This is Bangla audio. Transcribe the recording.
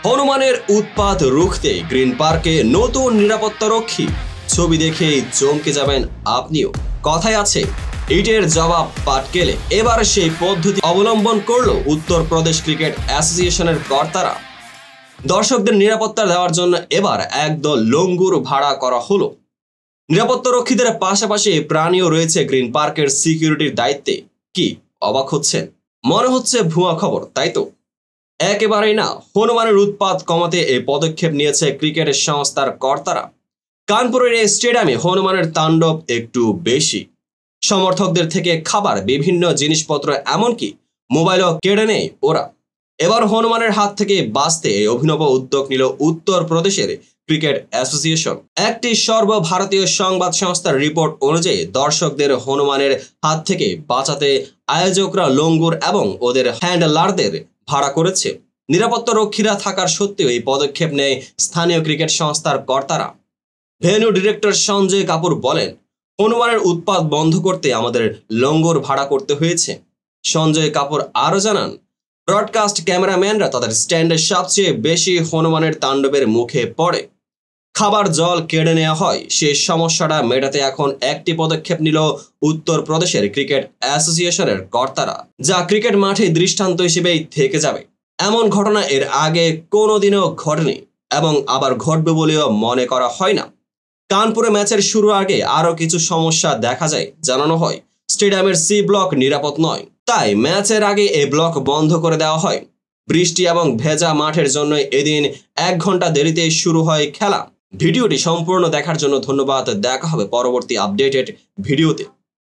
হনুমানের উৎপাত রুখতে গ্রিন পার্কে নতুন নিরাপত্তারক্ষী। ছবি দেখেই চমকে যাবেন আপনিও। কথায় আছে, ইটের জবাব পাটকেলে। এবার সেই পদ্ধতি অবলম্বন করল উত্তরপ্রদেশ ক্রিকেট অ্যাসোসিয়েশনের কর্তারা। দর্শকদের নিরাপত্তা দেওয়ার জন্য এবার একদল লঙ্গুর ভাড়া করা হলো। নিরাপত্তারক্ষীদের পাশাপাশি প্রাণীও রয়েছে গ্রিন পার্কের সিকিউরিটির দায়িত্বে। কি অবাক হচ্ছেন? মনে হচ্ছে ভুয়া খবর, তাই তো? একেবারেই না। হনুমানের উৎপাত কমাতে এই পদক্ষেপ নিয়েছে ক্রিকেটের সংস্থার কর্তারা। কানপুরের এই স্টেডিয়ামে হনুমানের তাণ্ডব একটু বেশি। সমর্থকদের থেকে খাবার, বিভিন্ন জিনিসপত্র, এমনকি মোবাইলও কেড়ে নেয় ওরা। এবার হনুমানের হাত থেকে বাঁচতে এই অভিনব উদ্যোগ নিল উত্তরপ্রদেশের ক্রিকেট অ্যাসোসিয়েশন। একটি সর্বভারতীয় সংবাদ সংস্থার রিপোর্ট অনুযায়ী দর্শকদের হনুমানের হাত থেকে বাঁচাতে আয়োজকরা লঙ্গুর এবং ওদের হ্যান্ডলারদের ভাড়া করেছে। নিরাপত্তা রক্ষীরা থাকার সত্ত্বেও এই পদক্ষেপ নেয় স্থানীয় ক্রিকেট সংস্থার কর্তারা। ভেন্যু ডিরেক্টর সঞ্জয় কাপুর বলেন, হনুমানের উৎপাত বন্ধ করতে আমাদের লঙ্গর ভাড়া করতে হয়েছে। সঞ্জয় কাপুর আরও জানান, ব্রডকাস্ট ক্যামেরাম্যানরা তাদের স্ট্যান্ডে সবচেয়ে বেশি হনুমানের তাণ্ডবের মুখে পড়ে। খাবার, জল কেড়ে নেওয়া হয়। সেই সমস্যাটা মেটাতে এখন একটি পদক্ষেপ নিল উত্তরপ্রদেশের ক্রিকেট অ্যাসোসিয়েশনের কর্তারা, যা ক্রিকেট মাঠে দৃষ্টান্ত হিসেবেই থেকে যাবে। এমন ঘটনা এর আগে কোনোদিনও ঘটেনি এবং আবার ঘটবে বলেও মনে করা হয় না। কানপুরে ম্যাচের শুরুর আগে আরও কিছু সমস্যা দেখা যায়। জানানো হয়, স্টেডিয়ামের সি ব্লক নিরাপদ নয়, তাই ম্যাচের আগে এই ব্লক বন্ধ করে দেওয়া হয়। বৃষ্টি এবং ভেজা মাঠের জন্য এদিন 1 ঘন্টা দেরিতে শুরু হয় খেলা। ভিডিওটি সম্পূর্ণ দেখার জন্য ধন্যবাদ। দেখা হবে পরবর্তী আপডেটেড ভিডিওতে।